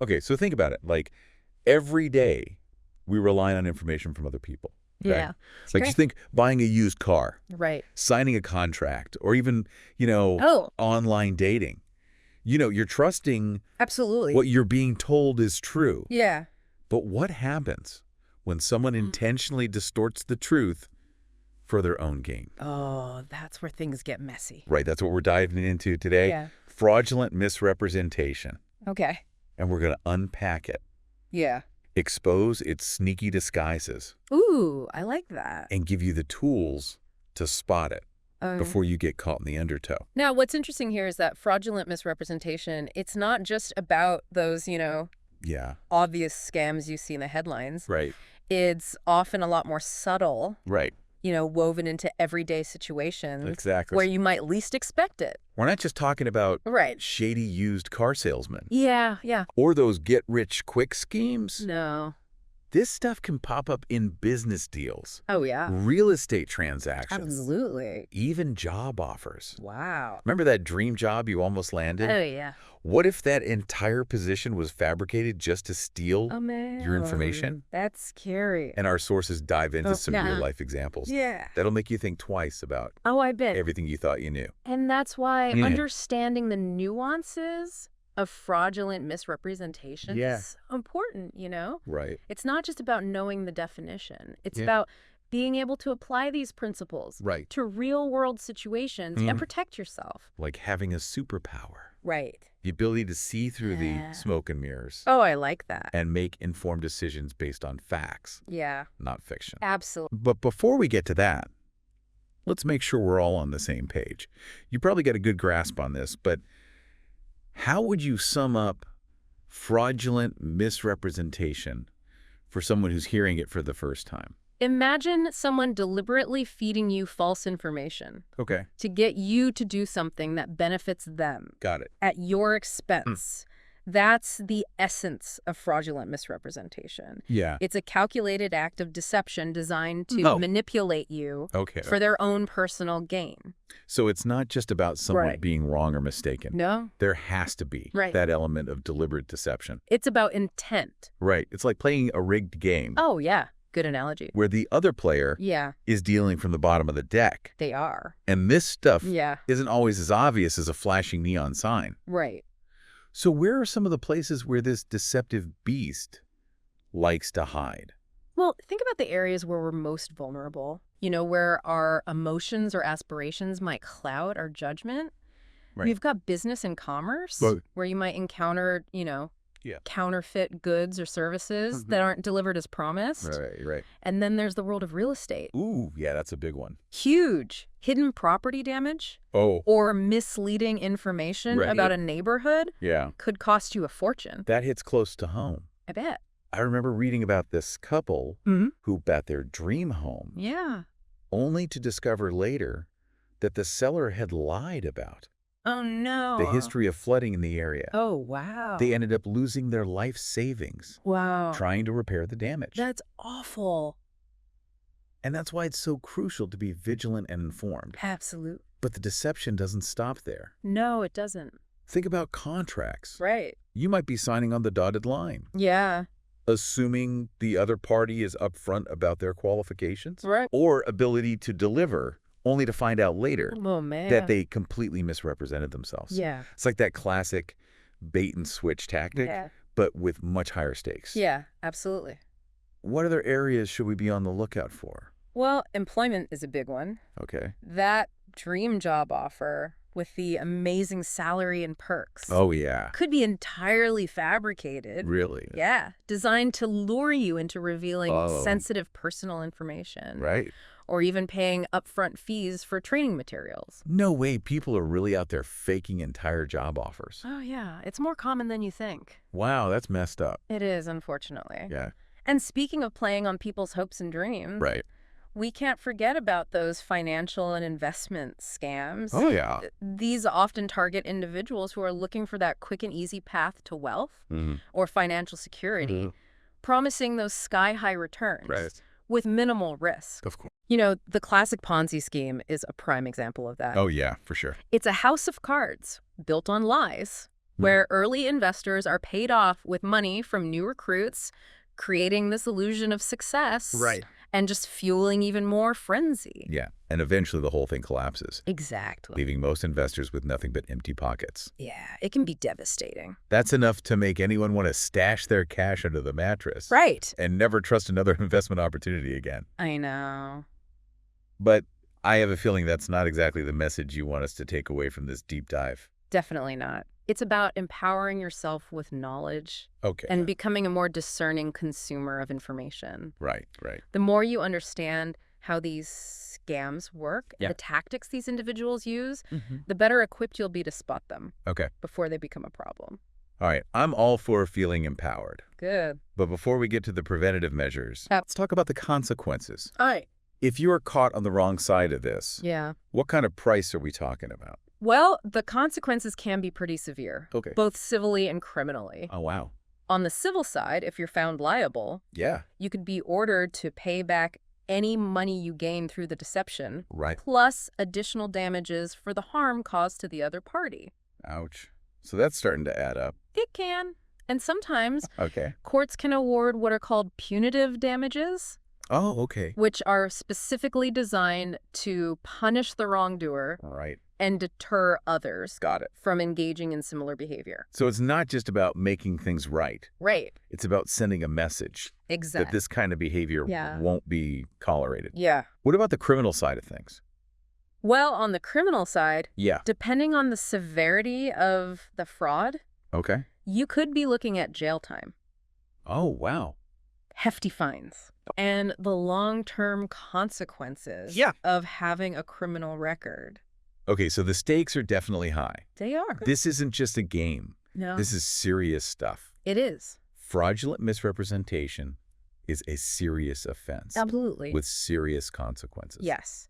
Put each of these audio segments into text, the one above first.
Okay, so think about it. Like, every day we rely on information from other people. Okay? Yeah. Like, Okay. just think buying a used car, Right. signing a contract, or even, Oh, online dating. You're trusting absolutely. what you're being told is true. Yeah. But what happens when someone Mm. intentionally distorts the truth for their own gain? Oh, that's where things get messy. Right, that's what we're diving into today. Yeah. Fraudulent misrepresentation. Okay. And we're going to unpack it, Yeah. expose its sneaky disguises, Ooh, I like that. and give you the tools to spot it before you get caught in the undertow. Now, what's interesting here is that fraudulent misrepresentation, it's not just about those, Yeah. obvious scams you see in the headlines. Right. It's often a lot more subtle, Right. woven into everyday situations Exactly. where you might least expect it. We're not just talking about Right. shady used car salesmen Yeah, yeah. or those get-rich-quick schemes. No. This stuff can pop up in business deals, Oh, yeah. real estate transactions, Absolutely. even job offers. Wow. Remember that dream job you almost landed? Oh, yeah. What if that entire position was fabricated just to steal Oh, man. your information? That's scary. And our sources dive into some yeah. real-life examples. Yeah. That'll make you think twice about Oh, I bet. everything you thought you knew. And that's why Yeah. understanding the nuances of fraudulent misrepresentation Yeah. is important, Right. It's not just about knowing the definition. It's Yeah. about being able to apply these principles Right. to real-world situations and protect yourself. Like having a superpower. Right. The ability to see through Yeah. the smoke and mirrors Oh, I like that. and make informed decisions based on facts, Yeah, not fiction. absolutely. But before we get to that, let's make sure we're all on the same page. You probably got a good grasp on this, but how would you sum up fraudulent misrepresentation for someone who's hearing it for the first time? Imagine someone deliberately feeding you false information Okay, to get you to do something that benefits them got it. at your expense. That's the essence of fraudulent misrepresentation. Yeah. It's a calculated act of deception designed to Oh. manipulate you Okay. for their own personal gain. So it's not just about someone Right. being wrong or mistaken. No, There has to be Right. that element of deliberate deception. it's about intent. Right. It's like playing a rigged game Oh, yeah. Good analogy. where the other player Yeah, is dealing from the bottom of the deck. they are. And this stuff Yeah, isn't always as obvious as a flashing neon sign. right. So where are some of the places where this deceptive beast likes to hide? Well, think about the areas where we're most vulnerable, where our emotions or aspirations might cloud our judgment. Right. We've got business and commerce, Right. where you might encounter, Yeah. counterfeit goods or services that aren't delivered as promised. Right. And then there's the world of real estate. Ooh, yeah, that's a big one. Huge hidden property damage Oh, or misleading information Right. about a neighborhood yeah. could cost you a fortune. That hits close to home. I bet. I remember reading about this couple who bought their dream home Yeah. only to discover later that the seller had lied about Oh, no. the history of flooding in the area. Oh, wow. They ended up losing their life savings Wow. trying to repair the damage. That's awful. And that's why it's so crucial to be vigilant and informed. Absolute. But the deception doesn't stop there. No, it doesn't. Think about contracts. Right. You might be signing on the dotted line, Yeah. assuming the other party is upfront about their qualifications Right. or ability to deliver, only to find out later Oh, man. that they completely misrepresented themselves. Yeah. It's like that classic bait and switch tactic, Yeah. but with much higher stakes. Yeah, absolutely. What other areas should we be on the lookout for? Well, employment is a big one. Okay. That dream job offer with the amazing salary and perks Oh, yeah. could be entirely fabricated. Really? Yeah, designed to lure you into revealing Oh. sensitive personal information. Right. Or even paying upfront fees for training materials. No way people are really out there faking entire job offers. Oh, yeah. It's more common than you think. Wow, that's messed up. It is, unfortunately. Yeah. And speaking of playing on people's hopes and dreams, Right. we can't forget about those financial and investment scams. Oh, yeah. These often target individuals who are looking for that quick and easy path to wealth Mhm. or financial security, promising those sky-high returns Right. with minimal risk. Of course. The classic Ponzi scheme is a prime example of that. Oh, yeah, for sure. It's a house of cards built on lies where early investors are paid off with money from new recruits, creating this illusion of success. Right. And just fueling even more frenzy. Yeah, and eventually the whole thing collapses, Exactly. leaving most investors with nothing but empty pockets. Yeah, it can be devastating. That's enough to make anyone want to stash their cash under the mattress. Right. And never trust another investment opportunity again. I know. But I have a feeling that's not exactly the message you want us to take away from this deep dive. Definitely not. It's about empowering yourself with knowledge Okay. and becoming a more discerning consumer of information. Right. The more you understand how these scams work, Yeah. the tactics these individuals use, Mm-hmm. the better equipped you'll be to spot them Okay. before they become a problem. All right. I'm all for feeling empowered. Good. But before we get to the preventative measures, let's talk about the consequences. All right. If you are caught on the wrong side of this, Yeah. what kind of price are we talking about? Well, the consequences can be pretty severe, Okay. both civilly and criminally. Oh, wow. On the civil side, if you're found liable, Yeah. you could be ordered to pay back any money you gain through the deception, Right. plus additional damages for the harm caused to the other party. Ouch. So that's starting to add up. It can. And sometimes Okay. courts can award what are called punitive damages, Oh, okay. which are specifically designed to punish the wrongdoer All right. and deter others Got it. from engaging in similar behavior. So it's not just about making things right. Right. It's about sending a message that Exactly. this kind of behavior Yeah. won't be tolerated. Yeah. What about the criminal side of things? Well, on the criminal side, Yeah. depending on the severity of the fraud, Okay. you could be looking at jail time, Oh, wow. hefty fines, and the long-term consequences Yeah. of having a criminal record. Okay, so the stakes are definitely high. They are. This isn't just a game. No, This is serious stuff. it is. Fraudulent misrepresentation is a serious offense Absolutely. with serious consequences. Yes.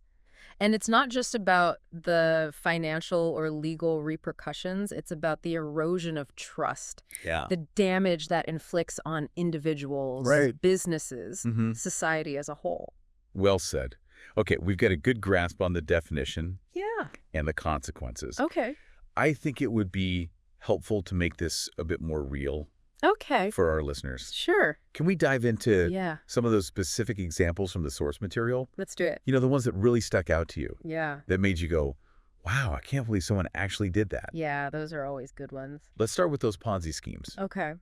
And it's not just about the financial or legal repercussions. It's about the erosion of trust, Yeah. the damage that inflicts on individuals, Right. businesses, Mm-hmm. society as a whole. Well said. Okay, we've got a good grasp on the definition Yeah. and the consequences. Okay. I think it would be helpful to make this a bit more real Okay. for our listeners. Sure. Can we dive into Yeah. some of those specific examples from the source material? Let's do it. You know, the ones that really stuck out to you, Yeah. that made you go, wow, I can't believe someone actually did that. Yeah, those are always good ones. Let's start with those Ponzi schemes. Okay.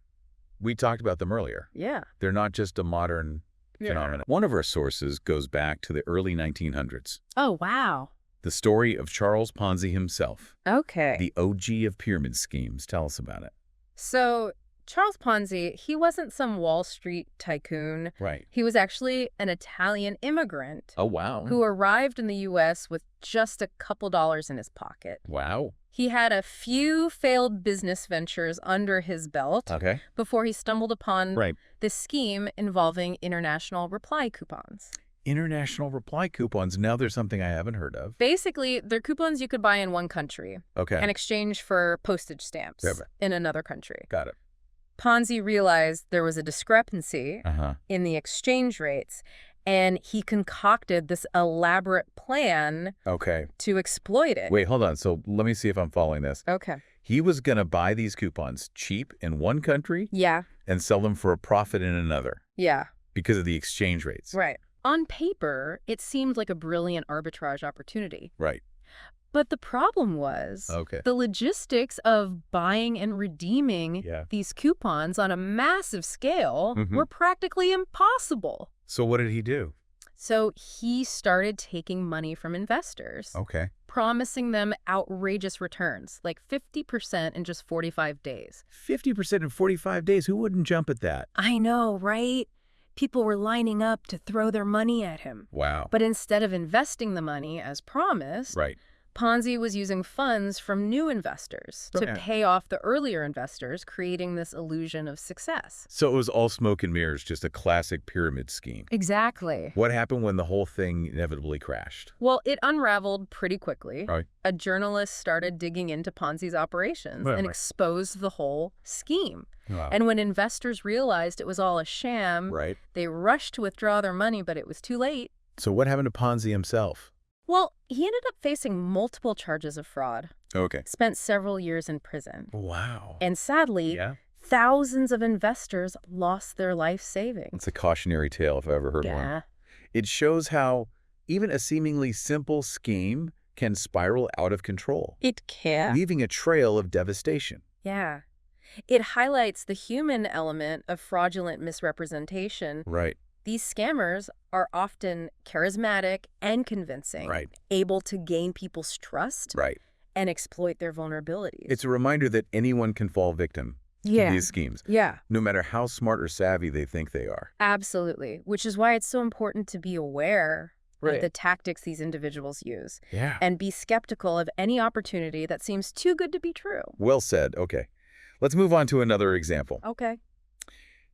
We talked about them earlier. Yeah. They're not just a modern phenomenon. One of our sources goes back to the early 1900s. Oh, wow. The story of Charles Ponzi himself, Okay. the OG of pyramid schemes. Tell us about it. So Charles Ponzi, he wasn't some Wall Street tycoon. Right. He was actually an Italian immigrant Oh, wow. who arrived in the U.S. with just a couple dollars in his pocket. Wow. He had a few failed business ventures under his belt Okay. before he stumbled upon Right. this scheme involving international reply coupons. International reply coupons. Now there's something I haven't heard of. Basically, they're coupons you could buy in one country Okay. in exchange for postage stamps Yeah. in another country. Got it. Ponzi realized there was a discrepancy Uh-huh. in the exchange rates, and he concocted this elaborate plan Okay. to exploit it. Wait, hold on. So let me see if I'm following this. Okay. He was going to buy these coupons cheap in one country Yeah. and sell them for a profit in another Yeah. because of the exchange rates. Right. On paper, it seemed like a brilliant arbitrage opportunity. Right. But the problem was Okay. the logistics of buying and redeeming Yeah. these coupons on a massive scale Mhm. were practically impossible. So what did he do? So he started taking money from investors, Okay. promising them outrageous returns, like 50% in just 45 days. 50% in 45 days. Who wouldn't jump at that? I know, right? People were lining up to throw their money at him. Wow. But instead of investing the money as promised, Right. Ponzi was using funds from new investors to Okay. pay off the earlier investors, creating this illusion of success. So it was all smoke and mirrors, just a classic pyramid scheme. Exactly. What happened when the whole thing inevitably crashed? Well, it unraveled pretty quickly. Right. A journalist started digging into Ponzi's operations and Right. exposed the whole scheme. Wow. And when investors realized it was all a sham, Right. they rushed to withdraw their money, but it was too late. So what happened to Ponzi himself? Well, he ended up facing multiple charges of fraud. Okay. spent several years in prison. Wow. And sadly, Yeah. thousands of investors lost their life savings. It's a cautionary tale if I ever heard one. Yeah. It shows how even a seemingly simple scheme can spiral out of control, It can. leaving a trail of devastation. Yeah. It highlights the human element of fraudulent misrepresentation. Right. These scammers are often charismatic and convincing, Right. able to gain people's trust Right. and exploit their vulnerabilities. It's a reminder that anyone can fall victim to these schemes, Yeah. no matter how smart or savvy they think they are. Absolutely. Which is why it's so important to be aware of the tactics these individuals use Yeah. and be skeptical of any opportunity that seems too good to be true. Well said. Okay. Let's move on to another example. Okay.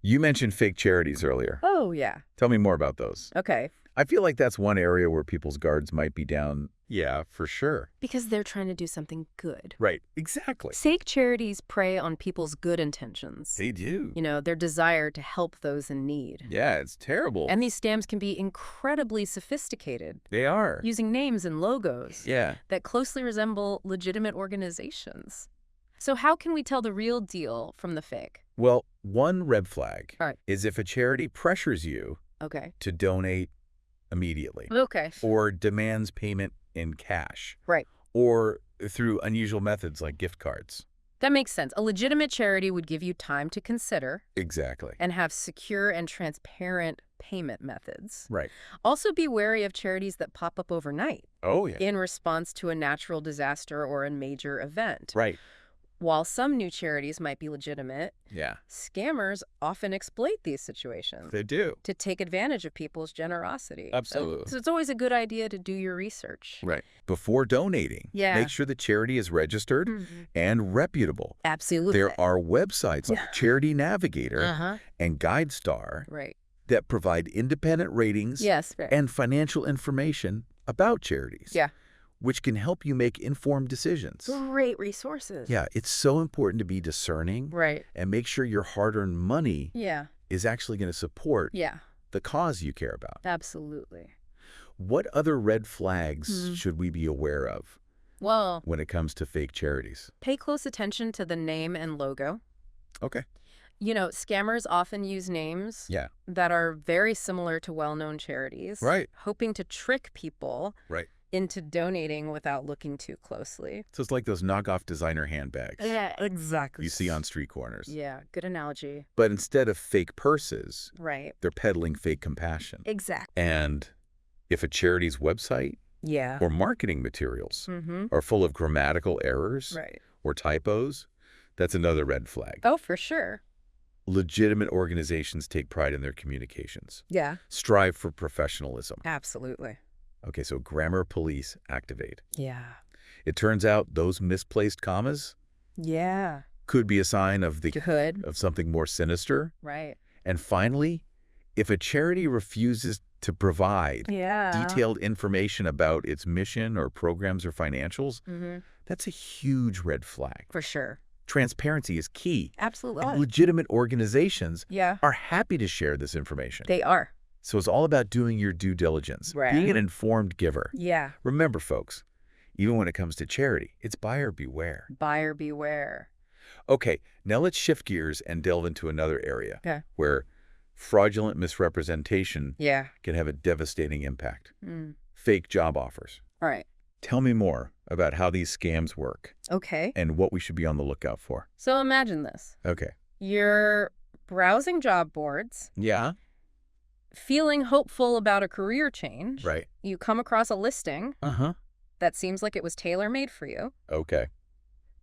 You mentioned fake charities earlier. Oh, yeah. Tell me more about those. Okay. I feel like that's one area where people's guards might be down. Yeah, for sure. Because they're trying to do something good. Right. Exactly. Fake charities prey on people's good intentions. They do. You know, their desire to help those in need. Yeah, it's terrible. And these scams can be incredibly sophisticated, They are. using names and logos Yeah. that closely resemble legitimate organizations. So how can we tell the real deal from the fake? Well, one red flag All right. is if a charity pressures you Okay. to donate immediately Okay. or demands payment in cash Right. or through unusual methods like gift cards. That makes sense. A legitimate charity would give you time to consider Exactly. and have secure and transparent payment methods. Right. Also be wary of charities that pop up overnight Oh, yeah. in response to a natural disaster or a major event. Right. While some new charities might be legitimate, Yeah. scammers often exploit these situations They do. to take advantage of people's generosity. Absolutely. So it's always a good idea to do your research. Right. Before donating, Yeah. make sure the charity is registered and reputable. Absolutely. There are websites like Charity Navigator Uh-huh. and GuideStar Right. that provide independent ratings Yes. Right. and financial information about charities, Yeah. which can help you make informed decisions. Great resources. Yeah, it's so important to be discerning Right. and make sure your hard-earned money Yeah. is actually going to support Yeah. the cause you care about. Absolutely. What other red flags should we be aware of Well, when it comes to fake charities? pay close attention to the name and logo. Okay. You know, scammers often use names Yeah. that are very similar to well-known charities, Right. hoping to trick people Right. into donating without looking too closely. So it's like those knockoff designer handbags Yeah, exactly. you see on street corners. Yeah, good analogy. But instead of fake purses, Right. they're peddling fake compassion. Exactly. And if a charity's website Yeah. or marketing materials Mm-hmm. are full of grammatical errors Right. or typos, that's another red flag. Oh, for sure. Legitimate organizations take pride in their communications, Yeah. strive for professionalism. Absolutely. Okay, so grammar police activate. Yeah. It turns out those misplaced commas Yeah. could be a sign of Good. something more sinister. Right. And finally, if a charity refuses to provide Yeah. detailed information about its mission or programs or financials, Mm-hmm. that's a huge red flag. For sure. Transparency is key. Absolutely. And legitimate organizations Yeah. are happy to share this information. They are. So it's all about doing your due diligence, Right. being an informed giver. Yeah. Remember, folks, even when it comes to charity, it's buyer beware. Buyer beware. Okay, now let's shift gears and delve into another area Okay. where fraudulent misrepresentation Yeah. can have a devastating impact. Mm. Fake job offers. All right. Tell me more about how these scams work Okay. and what we should be on the lookout for. So imagine this. Okay. You're browsing job boards, Yeah. feeling hopeful about a career change. Right. You come across a listing Uh-huh. that seems like it was tailor-made for you. Okay.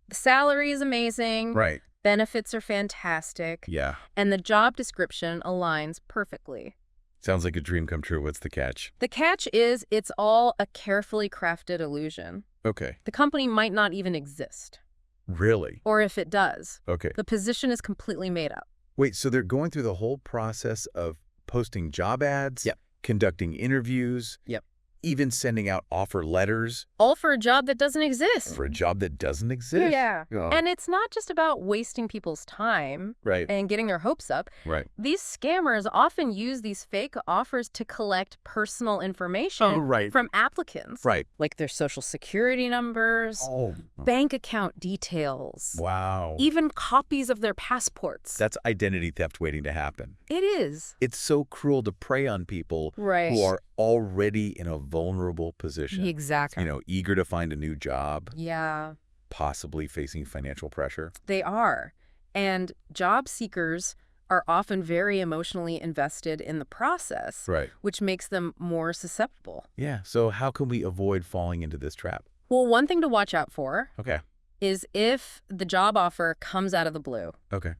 The salary is amazing. Right. Benefits are fantastic. Yeah. And the job description aligns perfectly. Sounds like a dream come true. What's the catch? The catch is it's all a carefully crafted illusion. Okay. The company might not even exist. Really? Or if it does, Okay. the position is completely made up. Wait, so they're going through the whole process of posting job ads? Yep. Conducting interviews? Yep. even sending out offer letters All for a job that doesn't exist. for a job that doesn't exist. Yeah. Oh. And it's not just about wasting people's time Right. and getting their hopes up. Right. These scammers often use these fake offers to collect personal information Oh, right. from applicants. Right. Like their social security numbers, Oh. bank account details, Wow. even copies of their passports. That's identity theft waiting to happen. It is. It's so cruel to prey on people Right. who are already in a vulnerable position. Exactly. Eager to find a new job, Yeah, possibly facing financial pressure. they are. And job seekers are often very emotionally invested in the process, Right. which makes them more susceptible. Yeah. So how can we avoid falling into this trap? Well, one thing to watch out for Okay. is if the job offer comes out of the blue, Okay.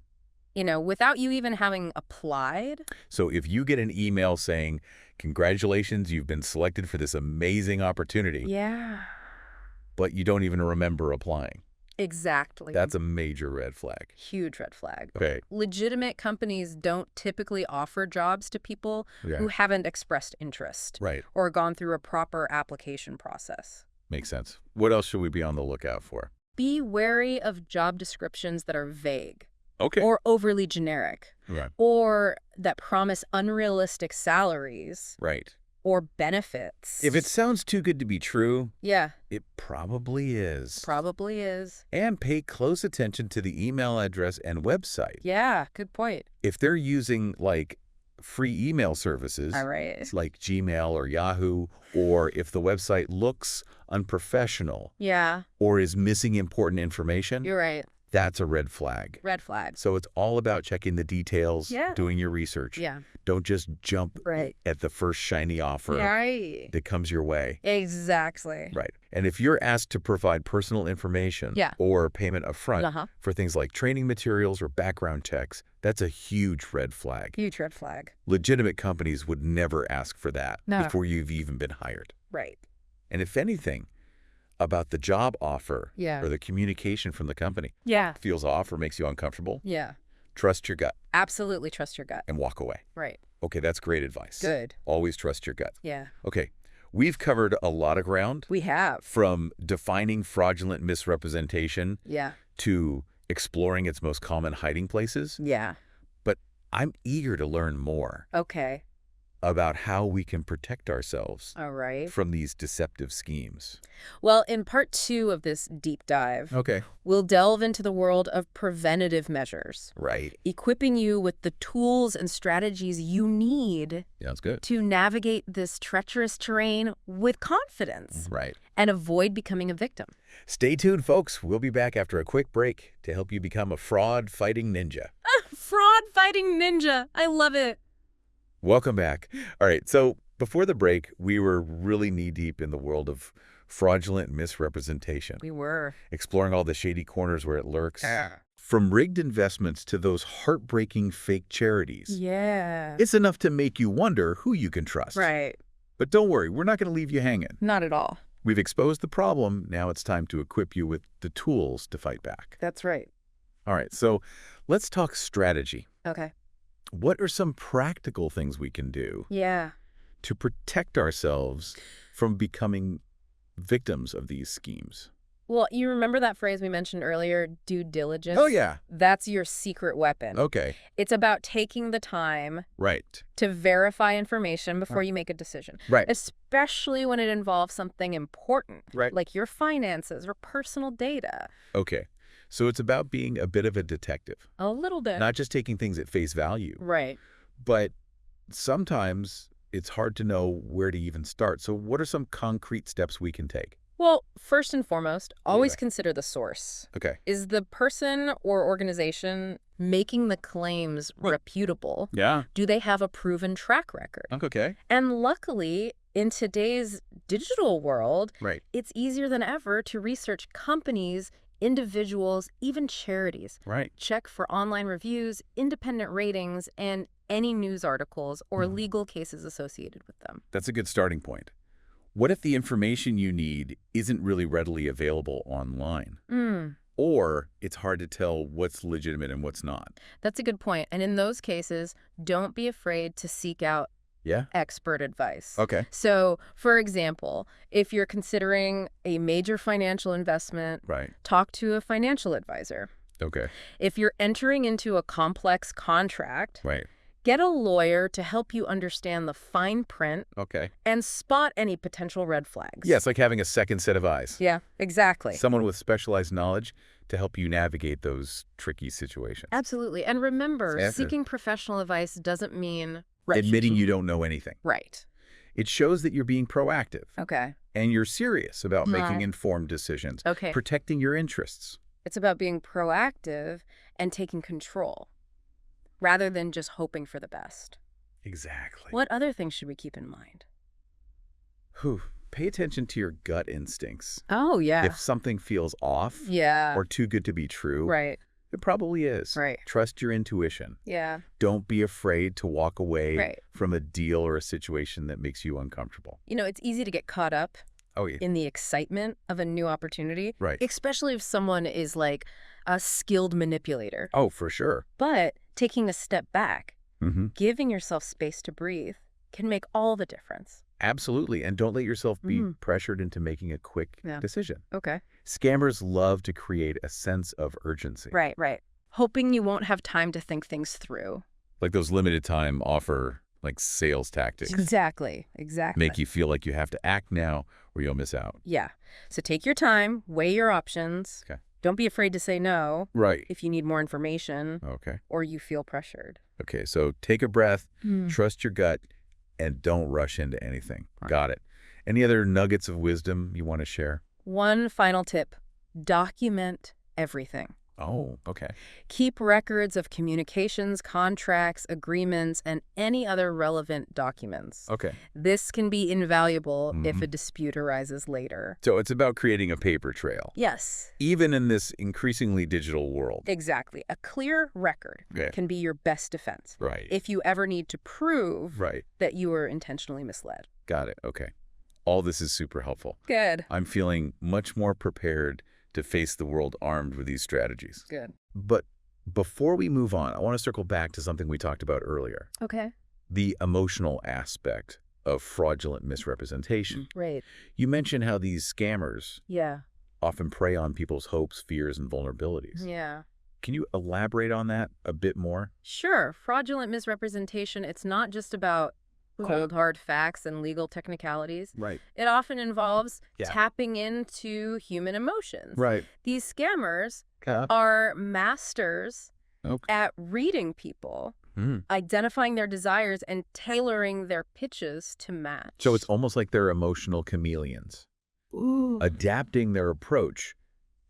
without you even having applied. So if you get an email saying, congratulations, you've been selected for this amazing opportunity, Yeah. but you don't even remember applying, Exactly. that's a major red flag. huge red flag. Okay. Legitimate companies don't typically offer jobs to people Yeah. who haven't expressed interest Right. or gone through a proper application process. Makes sense. What else should we be on the lookout for? Be wary of job descriptions that are vague Okay. or overly generic Right. or that promise unrealistic salaries Right. or benefits. If it sounds too good to be true, Yeah, it probably is. probably is. And pay close attention to the email address and website. Yeah, good point. If they're using, like, free email services, All right. like Gmail or Yahoo, or if the website looks unprofessional Yeah, or is missing important information, you're right. that's a red flag. Red flag. So it's all about checking the details, Yeah. doing your research. Yeah. Don't just jump Right. at the first shiny offer Right. that comes your way. Exactly. Right. And if you're asked to provide personal information Yeah. or payment upfront Uh-huh. for things like training materials or background checks, that's a huge red flag. Huge red flag. Legitimate companies would never ask for that No. before you've even been hired. Right. And if anything, about the job offer Yeah. or the communication from the company Yeah. feels off or makes you uncomfortable, Yeah. trust your gut Absolutely trust your gut. and walk away. Right. Okay, that's great advice. Good. Always trust your gut. Yeah. Okay, we've covered a lot of ground, We have. from defining fraudulent misrepresentation Yeah. to exploring its most common hiding places. Yeah. But I'm eager to learn more Okay. about how we can protect ourselves All right. from these deceptive schemes. Well, in part 2 of this deep dive, Okay. we'll delve into the world of preventative measures, Right. equipping you with the tools and strategies you need Sounds good. to navigate this treacherous terrain with confidence Right. and avoid becoming a victim. Stay tuned, folks. We'll be back after a quick break to help you become a fraud-fighting ninja. Fraud fighting ninja. I love it. Welcome back. All right, so before the break, we were really knee-deep in the world of fraudulent misrepresentation, We were. exploring all the shady corners where it lurks. From rigged investments to those heartbreaking fake charities. Yeah. It's enough to make you wonder who you can trust. Right. But don't worry, we're not going to leave you hanging. Not at all. We've exposed the problem. Now it's time to equip you with the tools to fight back. That's right. All right, so let's talk strategy. Okay. What are some practical things we can do Yeah. to protect ourselves from becoming victims of these schemes? Well, you remember that phrase we mentioned earlier, due diligence? Oh, yeah. That's your secret weapon. Okay. It's about taking the time Right. to verify information before you make a decision. Right. Especially when it involves something important, Right. like your finances or personal data. Okay. So it's about being a bit of a detective, A little bit. not just taking things at face value, Right. but sometimes it's hard to know where to even start. So what are some concrete steps we can take? Well, first and foremost, always Yeah. consider the source. Okay. Is the person or organization making the claims reputable? Yeah. Do they have a proven track record? Okay. And luckily, in today's digital world, Right. it's easier than ever to research companies, individuals, even charities. Right. Check for online reviews, independent ratings, and any news articles or legal cases associated with them. That's a good starting point. What if the information you need isn't really readily available online? Or it's hard to tell what's legitimate and what's not? That's a good point. And in those cases, don't be afraid to seek out Yeah? expert advice. Okay. So, for example, if you're considering a major financial investment, Right. talk to a financial advisor. Okay. If you're entering into a complex contract, Right. get a lawyer to help you understand the fine print Okay. and spot any potential red flags. Yeah, it's like having a second set of eyes. Yeah, exactly. Someone with specialized knowledge to help you navigate those tricky situations. Absolutely. And remember, Yeah. seeking professional advice doesn't mean Admitting you don't know anything. Right. It shows that you're being proactive Okay. and you're serious about making Right. informed decisions, Okay. protecting your interests. It's about being proactive and taking control rather than just hoping for the best. Exactly. What other things should we keep in mind? Whew. Pay attention to your gut instincts. Oh, yeah. If something feels off Yeah. or too good to be true, Right. it probably is. Right. Trust your intuition. Yeah. Don't be afraid to walk away Right. from a deal or a situation that makes you uncomfortable. You know, it's easy to get caught up Oh, yeah. in the excitement of a new opportunity, Right. especially if someone is like a skilled manipulator. Oh, for sure. But taking a step back, Mm-hmm. giving yourself space to breathe can make all the difference. Absolutely. And don't let yourself be Mhm. pressured into making a quick Yeah. decision. Okay. Scammers love to create a sense of urgency. Right, right. Hoping you won't have time to think things through. Like those limited time offer, like sales tactics. Exactly. Exactly. Make you feel like you have to act now or you'll miss out. Yeah. So take your time, weigh your options. Okay. Don't be afraid to say no Right. if you need more information Okay. or you feel pressured. Okay. So take a breath, Mm. trust your gut, and don't rush into anything. Right. Got it. Any other nuggets of wisdom you want to share? One final tip. Document everything. Oh, okay. Keep records of communications, contracts, agreements, and any other relevant documents. Okay. This can be invaluable if Mhm. a dispute arises later. So it's about creating a paper trail, Yes, even in this increasingly digital world. exactly. A clear record Okay. can be your best defense Right. if you ever need to prove Right. that you were intentionally misled. Got it. Okay. All this is super helpful. Good. I'm feeling much more prepared to face the world armed with these strategies. Good. But before we move on, I want to circle back to something we talked about earlier, Okay. the emotional aspect of fraudulent misrepresentation. Right. You mentioned how these scammers Yeah. often prey on people's hopes, fears, and vulnerabilities. Yeah. Can you elaborate on that a bit more? Sure. Fraudulent misrepresentation, it's not just about cold, hard facts and legal technicalities. Right. It often involves Yeah. tapping into human emotions. Right. These scammers Okay. are masters Okay. at reading people, Mm. identifying their desires, and tailoring their pitches to match. So it's almost like they're emotional chameleons, Ooh. adapting their approach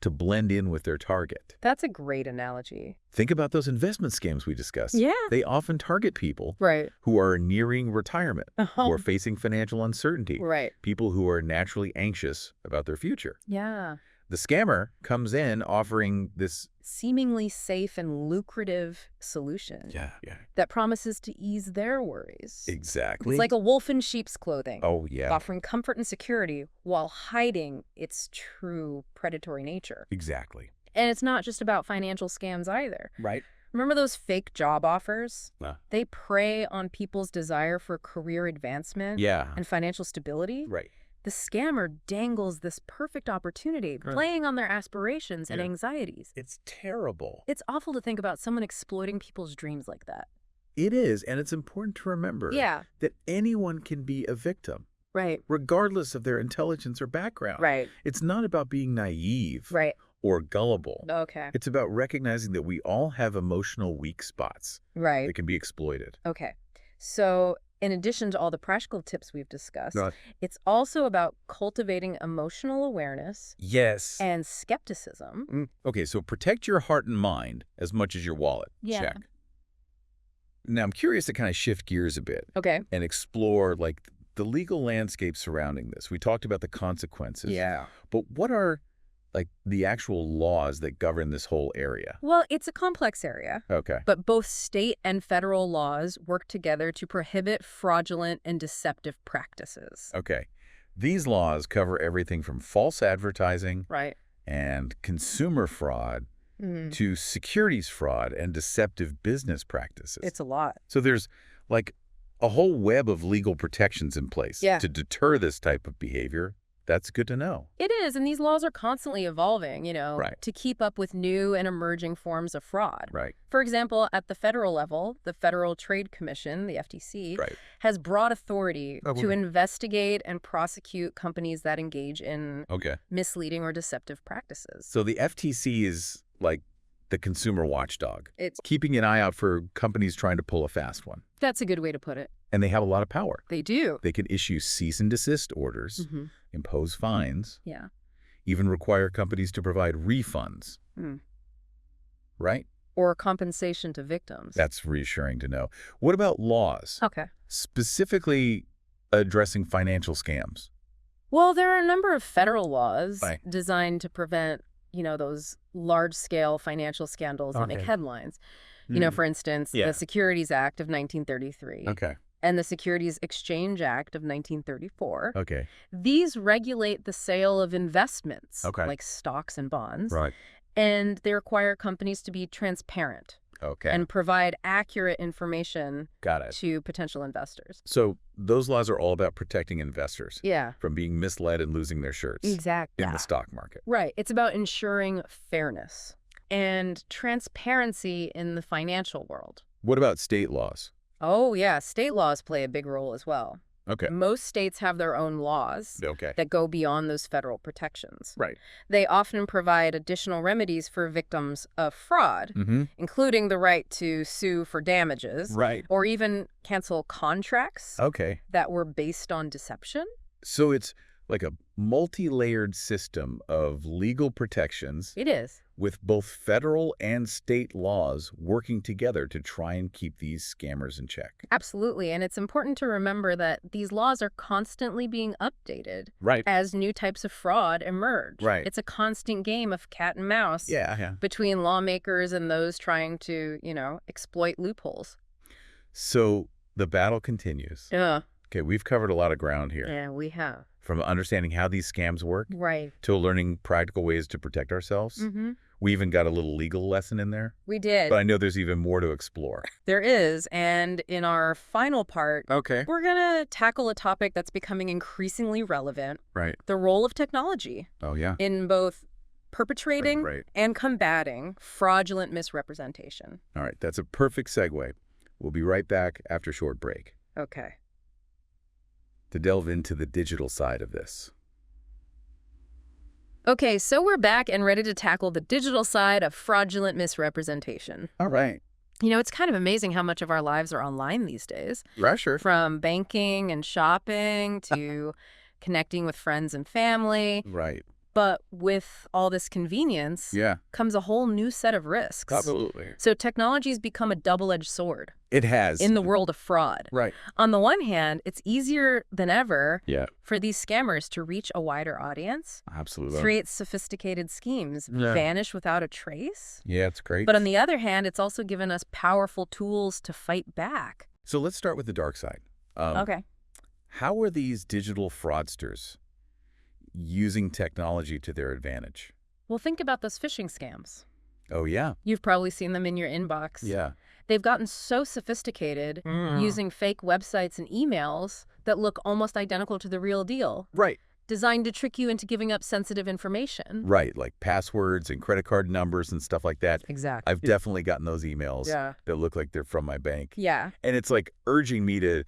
to blend in with their target. That's a great analogy. Think about those investment scams we discussed. Yeah. They often target people Right. who are nearing retirement, who Uh-huh. are facing financial uncertainty, Right. people who are naturally anxious about their future. Yeah. The scammer comes in offering this Seemingly safe and lucrative solution yeah, that promises to ease their worries. exactly. It's like a wolf in sheep's clothing, oh, yeah, offering comfort and security while hiding its true predatory nature. exactly. And it's not just about financial scams either. Right. Remember those fake job offers? Uh. They prey on people's desire for career advancement Yeah. and financial stability. Right. The scammer dangles this perfect opportunity, Right. playing on their aspirations and Yeah. anxieties. It's terrible. It's awful to think about someone exploiting people's dreams like that. It is, and it's important to remember Yeah. that anyone can be a victim, Right. regardless of their intelligence or background. Right. It's not about being naive Right. or gullible. Okay. It's about recognizing that we all have emotional weak spots Right. that can be exploited. Okay. So, in addition to all the practical tips we've discussed, Right. it's also about cultivating emotional awareness Yes. and skepticism. Okay, so protect your heart and mind as much as your wallet. Yeah. Check. Now, I'm curious to kind of shift gears a bit Okay. and explore, like, the legal landscape surrounding this. We talked about the consequences. Yeah. But what are, like, the actual laws that govern this whole area? Well, it's a complex area, Okay. but both state and federal laws work together to prohibit fraudulent and deceptive practices. Okay. These laws cover everything from false advertising Right. and consumer fraud Mm. to securities fraud and deceptive business practices. It's a lot. So there's, like, a whole web of legal protections in place to deter this type of behavior. That's good to know. It is, and these laws are constantly evolving, to keep up with new and emerging forms of fraud. Right. For example, at the federal level, the Federal Trade Commission, the FTC, has broad authority to investigate and prosecute companies that engage in misleading or deceptive practices. So the FTC is like the consumer watchdog. It's keeping an eye out for companies trying to pull a fast one. That's a good way to put it. And they have a lot of power. They do. They can issue cease and desist orders, impose fines, Yeah. even require companies to provide refunds. Right? Or compensation to victims. That's reassuring to know. What about laws? Okay. Specifically addressing financial scams. Well, there are a number of federal laws Right. designed to prevent, those large-scale financial scandals that make headlines. For instance, the Securities Act of 1933 and the Securities Exchange Act of 1934. Okay. These regulate the sale of investments, Okay. like stocks and bonds, Right. and they require companies to be transparent Okay. and provide accurate information Got it. to potential investors. So those laws are all about protecting investors Yeah. from being misled and losing their shirts Exactly. in the stock market. Right. It's about ensuring fairness and transparency in the financial world. What about state laws? Oh, yeah. State laws play a big role as well. Okay. Most states have their own laws Okay. that go beyond those federal protections. Right. They often provide additional remedies for victims of fraud, including the right to sue for damages Right. or even cancel contracts Okay. that were based on deception. So it's like a multi-layered system of legal protections It is. with both federal and state laws working together to try and keep these scammers in check. Absolutely. And it's important to remember that these laws are constantly being updated Right. as new types of fraud emerge. Right. It's a constant game of cat and mouse Yeah. between lawmakers and those trying to, exploit loopholes. So the battle continues. Yeah. Okay, we've covered a lot of ground here. Yeah, we have. From understanding how these scams work Right. to learning practical ways to protect ourselves. We even got a little legal lesson in there. We did. But I know there's even more to explore. There is. And in our final part, Okay. we're going to tackle a topic that's becoming increasingly relevant, Right. the role of technology Oh, yeah. in both perpetrating Right. and combating fraudulent misrepresentation. All right. That's a perfect segue. We'll be right back after a short break Okay. to delve into the digital side of this. Okay, so we're back and ready to tackle the digital side of fraudulent misrepresentation. All right. It's kind of amazing how much of our lives are online these days. Rusher. From banking and shopping to connecting with friends and family. Right. But with all this convenience Yeah. comes a whole new set of risks. Absolutely. So technology's become a double-edged sword It has. in the world of fraud. Right. On the one hand, it's easier than ever Yeah. for these scammers to reach a wider audience, Absolutely. create sophisticated schemes, Yeah. vanish without a trace. Yeah, it's great. But on the other hand, it's also given us powerful tools to fight back. So let's start with the dark side. Okay. How are these digital fraudsters using technology to their advantage? Well, think about those phishing scams. Oh, yeah. You've probably seen them in your inbox. Yeah. They've gotten so sophisticated using fake websites and emails that look almost identical to the real deal, Right. designed to trick you into giving up sensitive information. Right. Like passwords and credit card numbers and stuff like that. Exactly. I've definitely gotten those emails Yeah. that look like they're from my bank. Yeah. And it's like urging me to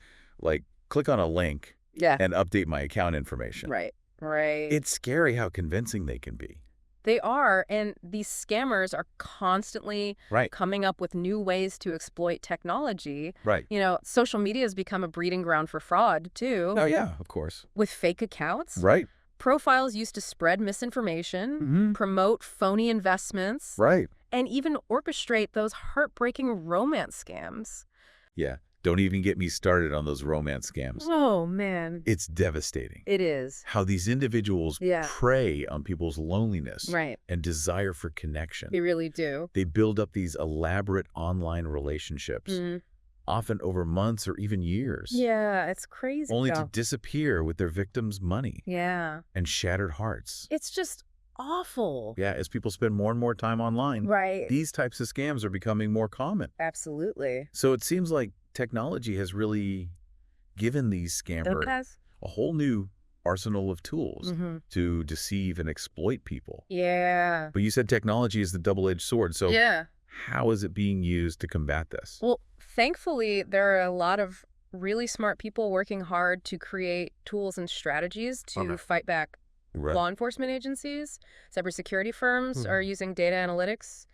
click on a link Yeah. and update my account information. Right. Right. It's scary how convincing they can be. They are, and these scammers are constantly Right. coming up with new ways to exploit technology. Right. Social media has become a breeding ground for fraud, too. Oh, yeah, of course. With fake accounts. Right. Profiles used to spread misinformation, promote phony investments, Right. and even orchestrate those heartbreaking romance scams. Yeah. Don't even get me started on those romance scams. Oh, man. It's devastating. It is. How these individuals Yeah. prey on people's loneliness Right. and desire for connection. They really do. They build up these elaborate online relationships, often over months or even years, Yeah, it's crazy. only to disappear with their victims' money Yeah. and shattered hearts. It's just awful. Yeah, as people spend more and more time online, Right. these types of scams are becoming more common. Absolutely. So it seems like technology has really given these scammers a whole new arsenal of tools to deceive and exploit people. Yeah. But you said technology is the double-edged sword, so how is it being used to combat this? Well, thankfully, there are a lot of really smart people working hard to create tools and strategies to fight back. Law enforcement agencies, cybersecurity firms are using data analytics,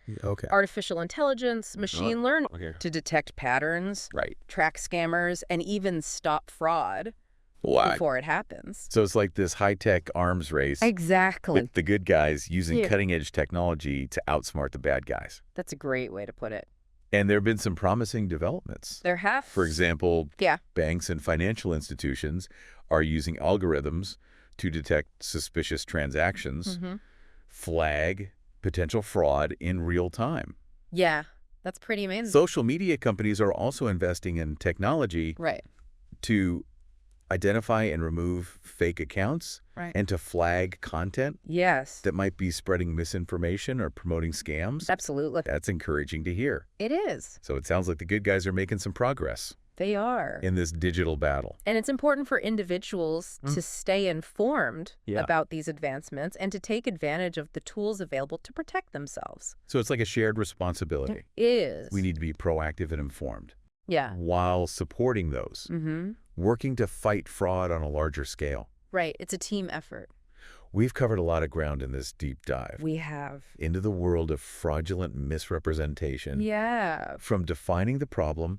artificial intelligence, machine learning to detect patterns, track scammers, and even stop fraud before it happens. So it's like this high-tech arms race. Exactly. With the good guys using cutting-edge technology to outsmart the bad guys. That's a great way to put it. And there have been some promising developments. There have. For example, banks and financial institutions are using algorithms to detect suspicious transactions, flag potential fraud in real time. Yeah, that's pretty amazing. Social media companies are also investing in technology to identify and remove fake accounts and to flag content that might be spreading misinformation or promoting scams. Absolutely. That's encouraging to hear. It is. So it sounds like the good guys are making some progress. They are. In this digital battle. And it's important for individuals to stay informed about these advancements and to take advantage of the tools available to protect themselves. So it's like a shared responsibility. It is. We need to be proactive and informed. Yeah. While supporting those. Working to fight fraud on a larger scale. Right. It's a team effort. We've covered a lot of ground in this deep dive. We have. Into the world of fraudulent misrepresentation. Yeah. From defining the problem.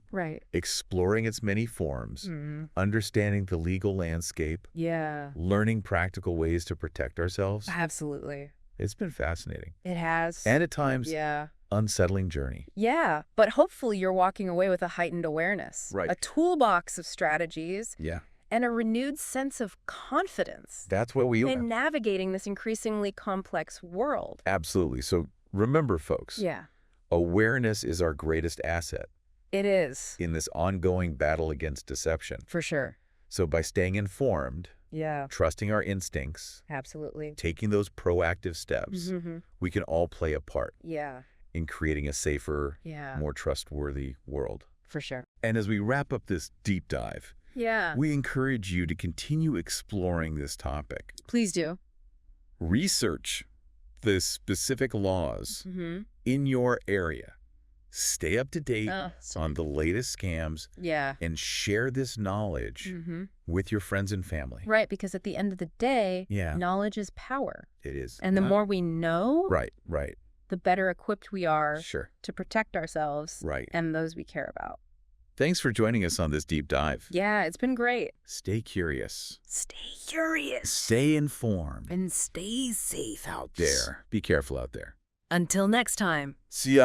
Exploring its many forms. Understanding the legal landscape. Learning practical ways to protect ourselves. Absolutely. It's been fascinating. It has. And at times, unsettling journey. Yeah, but hopefully you're walking away with a heightened awareness. A toolbox of strategies. And a renewed sense of confidence. That's what we are. In navigating this increasingly complex world. Absolutely. So remember, folks. Awareness is our greatest asset. It is. In this ongoing battle against deception. For sure. So by staying informed, trusting our instincts, taking those proactive steps, we can all play a part in creating a safer, more trustworthy world. For sure. And as we wrap up this deep dive, we encourage you to continue exploring this topic. Please do. Research the specific laws in your area. Stay up to date on the latest scams and share this knowledge with your friends and family. Right, because at the end of the day, knowledge is power. It is. And the more we know, the better equipped we are to protect ourselves and those we care about. Thanks for joining us on this deep dive. Yeah, it's been great. Stay curious. Stay curious. Stay informed. And stay safe out there. Be careful out there. Until next time. See ya.